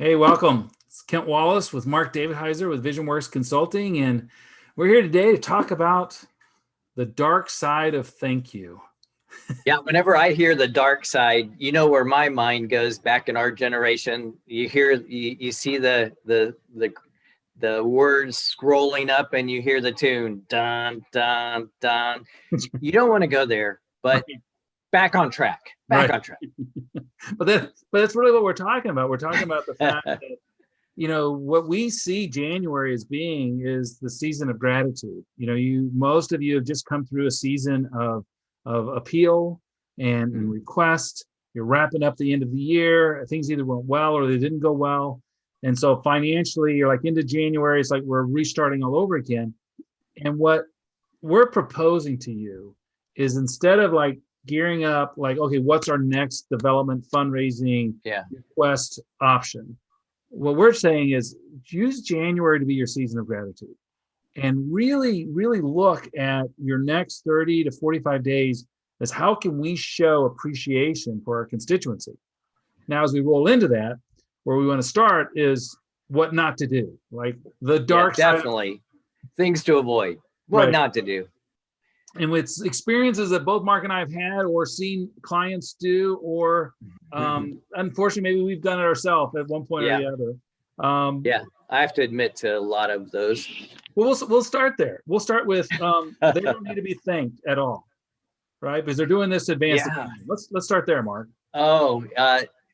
Hey, welcome. It's Kent Wallace with Mark David Heiser with VisionWorks Consulting, and we're here today to talk about the dark side of thank you. Yeah, whenever I hear the dark side, you know where my mind goes back in our generation. You see the words scrolling up and you hear the tune dun dun dun. You don't want to go there, but back on track. Right. On track. But that's really what we're talking about. We're talking about the fact that, what we see January as being is the season of gratitude. Most of you have just come through a season of appeal and request. You're wrapping up the end of the year. Things either went well or they didn't go well. And so financially, you're like into January, it's like we're restarting all over again. And what we're proposing to you is, instead of like gearing up, like, okay, what's our next development fundraising request option? What we're saying is use January to be your season of gratitude, and really, really look at your next 30 to 45 days as how can we show appreciation for our constituency. Now, as we roll into that, where we want to start is what not to do, like the dark side. Definitely things to avoid, what not to do. And with experiences that both Mark and I have had or seen clients do, or unfortunately, maybe we've done it ourselves at one point or the other. I have to admit to a lot of those. Well, we'll start there. We'll start with they don't need to be thanked at all, right? Because they're doing this advanced. Let's start there, Mark.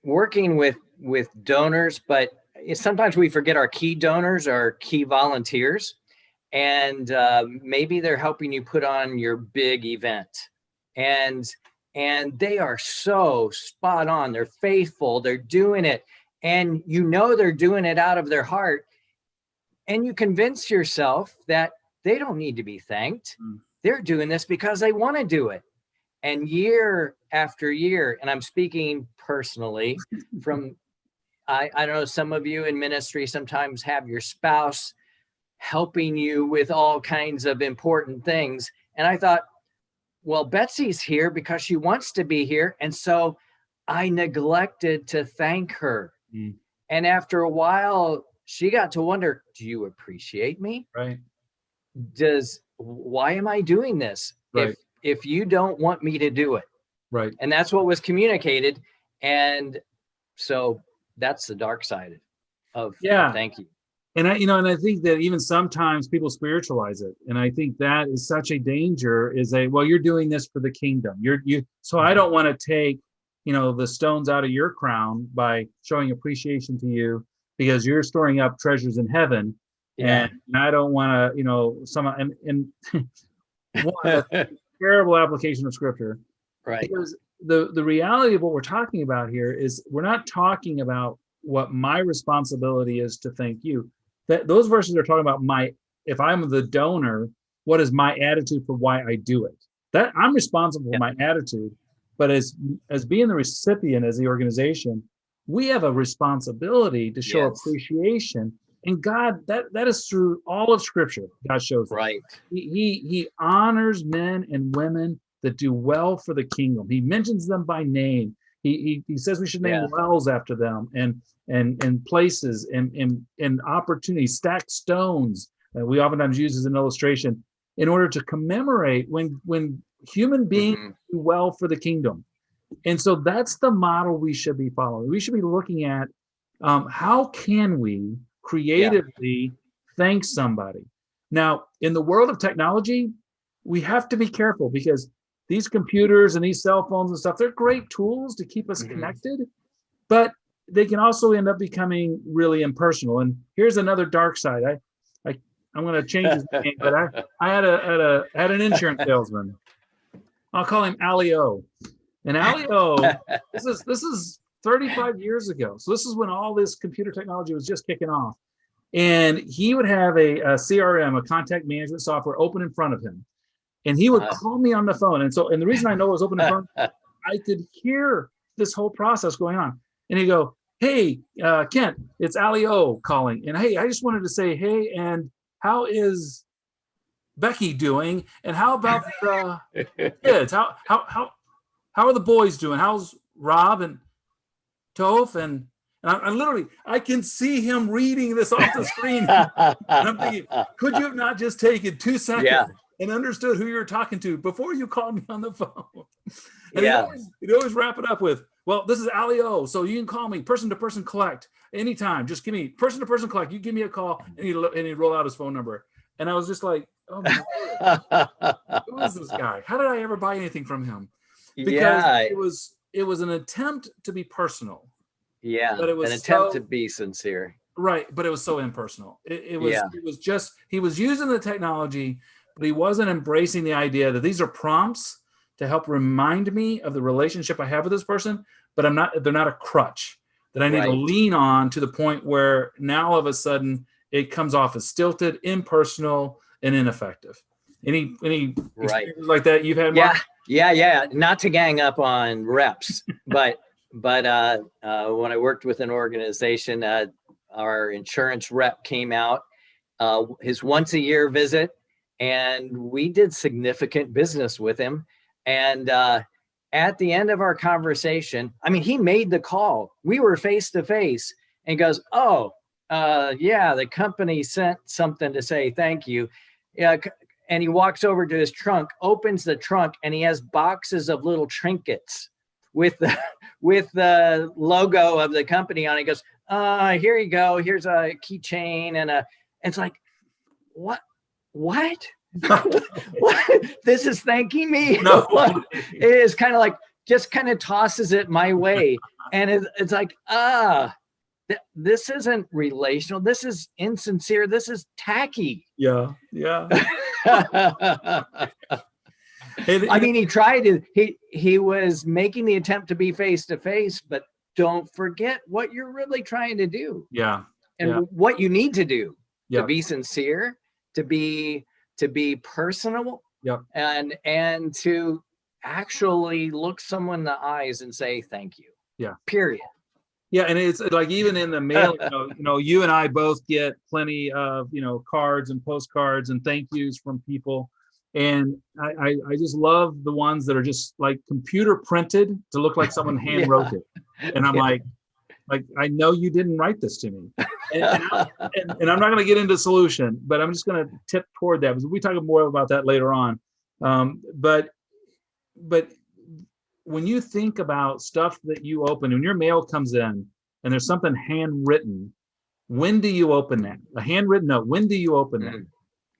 Working with donors, but sometimes we forget our key donors, our key volunteers. And maybe they're helping you put on your big event, and they are so spot on. They're faithful. They're doing it, and they're doing it out of their heart. And you convince yourself that they don't need to be thanked. They're doing this because they want to do it. And year after year, and I'm speaking personally from, I don't know, some of you in ministry sometimes have your spouse helping you with all kinds of important things. And I thought, well, Betsy's here because she wants to be here. And so I neglected to thank her. And after a while, she got to wonder, do you appreciate me? Right. Why am I doing this? Right. If you don't want me to do it. Right. And that's what was communicated. And so that's the dark side of thank you. And I think that even sometimes people spiritualize it, and I think that is such a danger. You're doing this for the kingdom. So I don't want to take, the stones out of your crown by showing appreciation to you because you're storing up treasures in heaven, and I don't want to, a terrible application of scripture, right? Because the reality of what we're talking about here is we're not talking about what my responsibility is to thank you. That those verses are talking about if I'm the donor, what is my attitude for why I do it? That I'm responsible for my attitude, but as being the recipient, as the organization, we have a responsibility to show appreciation. And God, that is through all of Scripture. God shows right. He honors men and women that do well for the kingdom. He mentions them by name. He says we should name wells after them, and places and opportunities, stacked stones that we oftentimes use as an illustration in order to commemorate when human beings do well for the kingdom. And so that's the model we should be following. We should be looking at how can we creatively thank somebody. Now, in the world of technology, we have to be careful because these computers and these cell phones and stuff, they're great tools to keep us connected, but they can also end up becoming really impersonal. And here's another dark side. I'm going to change his name, but I had an insurance salesman. I'll call him Ali O. And Ali O, this is 35 years ago. So this is when all this computer technology was just kicking off. And he would have a CRM, a contact management software, open in front of him. And he would call me on the phone. And the reason I know it was open in front, I could hear this whole process going on. And he'd go, hey, Kent, it's Ali O calling. And hey, I just wanted to say, hey, and how is Becky doing? And how about the kids? How are the boys doing? How's Rob and Toph? And And I literally, I can see him reading this off the screen. And I'm thinking, could you have not just taken 2 seconds Yeah. and understood who you were talking to before you called me on the phone? And Yeah. he'd always wrap it up with, well, this is Ali O, so you can call me person to person collect anytime. Just give me person to person collect. You give me a call, and he'd roll out his phone number. And I was just like, oh my God, who is this guy? How did I ever buy anything from him? Because Yeah. it was an attempt to be personal. Yeah. But it was An attempt so to be sincere. right, but it was so impersonal. It was Yeah. it was just he was using the technology, but he wasn't embracing the idea that these are prompts to help remind me of the relationship I have with this person, but they're not a crutch that I need to Right. lean on to the point where now all of a sudden it comes off as stilted, impersonal, and ineffective. Any Right. experiences like that you've had, Yeah. Mark? Yeah. Not to gang up on reps, but when I worked with an organization, our insurance rep came out, his once a year visit, and we did significant business with him. And at the end of our conversation, I mean, he made the call. We were face to face, and goes, "Oh, yeah, the company sent something to say thank you." Yeah, and he walks over to his trunk, opens the trunk, and he has boxes of little trinkets with the logo of the company on it. He goes, here you go. Here's a keychain and it's like, what? What? This is thanking me? No. It is kind of like, just kind of tosses it my way. And it's like, this isn't relational. This is insincere. This is tacky. Yeah. I mean, he was making the attempt to be face to face, but don't forget what you're really trying to do. Yeah. And what you need to do to be sincere, to be personable, and to actually look someone in the eyes and say thank you. Yeah. Period. Yeah, and it's like even in the mail, you and I both get plenty of cards and postcards and thank yous from people, and I just love the ones that are just like computer printed to look like someone hand wrote it, and I'm like I know you didn't write this to me, and I'm not going to get into solution, but I'm just going to tip toward that because we talk more about that later on, but when you think about stuff that you open, when your mail comes in and there's something handwritten, when do you open that? A handwritten note, when do you open that?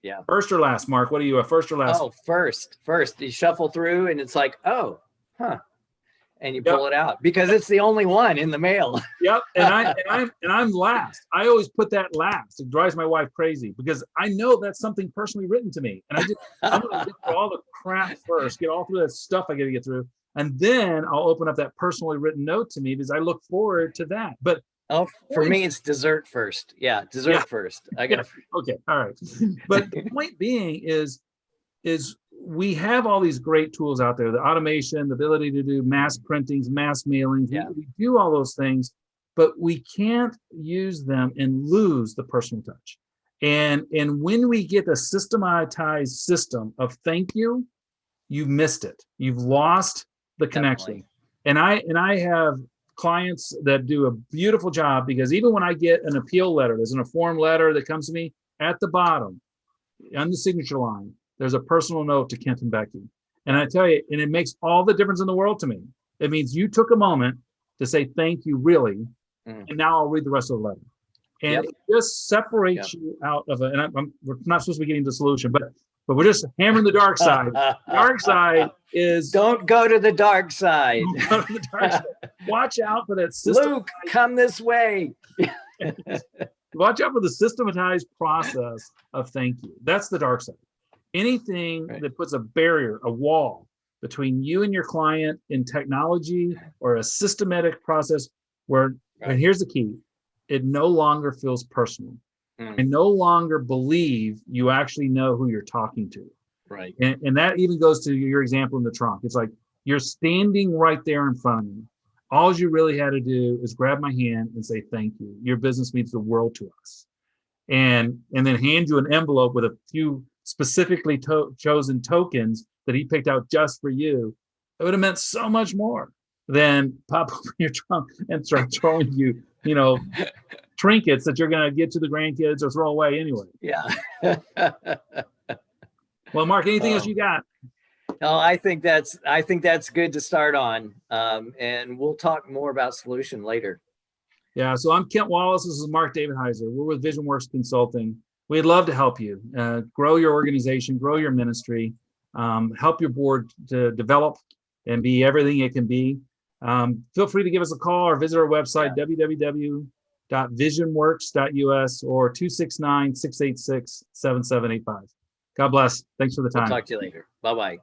Yeah. First or last, Mark? What are you, a first or last? Oh, first. You shuffle through and it's like, oh, huh. And you pull it out because it's the only one in the mail. Yep. And I'm last. I always put that last. It drives my wife crazy because I know that's something personally written to me. And I'm going to get through all the crap first, get all through that stuff I got to get through. And then I'll open up that personally written note to me because I look forward to that. But for me, it's dessert first. Yeah, dessert first. I got okay, all right. But the point being is we have all these great tools out there: the automation, the ability to do mass printings, mass mailings. Yeah. We do all those things, but we can't use them and lose the personal touch. And when we get a systematized system of thank you, you've missed it. You've lost the connection. Definitely. And I have clients that do a beautiful job because even when I get an appeal letter, there's a form letter that comes to me at the bottom on the signature line, there's a personal note to Kent and Becky. And I tell you, and it makes all the difference in the world to me. It means you took a moment to say thank you, really, and now I'll read the rest of the letter. And it just separates you out of it. And we're not supposed to be getting the solution, but we're just hammering the dark side. Dark side is don't go to the dark side. Go to the dark side. Watch out for that system. Luke, come this way. Watch out for the systematized process of thank you. That's the dark side. Anything that puts a barrier, a wall between you and your client in technology or a systematic process where, and here's the key, it no longer feels personal. I no longer believe you actually know who you're talking to. Right. And that even goes to your example in the trunk. It's like you're standing right there in front of me. All you really had to do is grab my hand and say, thank you. Your business means the world to us. And then hand you an envelope with a few specifically chosen tokens that he picked out just for you. It would have meant so much more than pop open your trunk and start throwing you trinkets that you're going to get to the grandkids or throw away anyway. Yeah. Well, Mark, anything else you got? No, I think that's good to start on. And we'll talk more about solution later. Yeah. So I'm Kent Wallace. This is Mark David Heiser. We're with VisionWorks Consulting. We'd love to help you grow your organization, grow your ministry, help your board to develop and be everything it can be. Feel free to give us a call or visit our website, www.visionworks.us or 269-686-7785. God bless. Thanks for the time. We'll talk to you later. Bye-bye.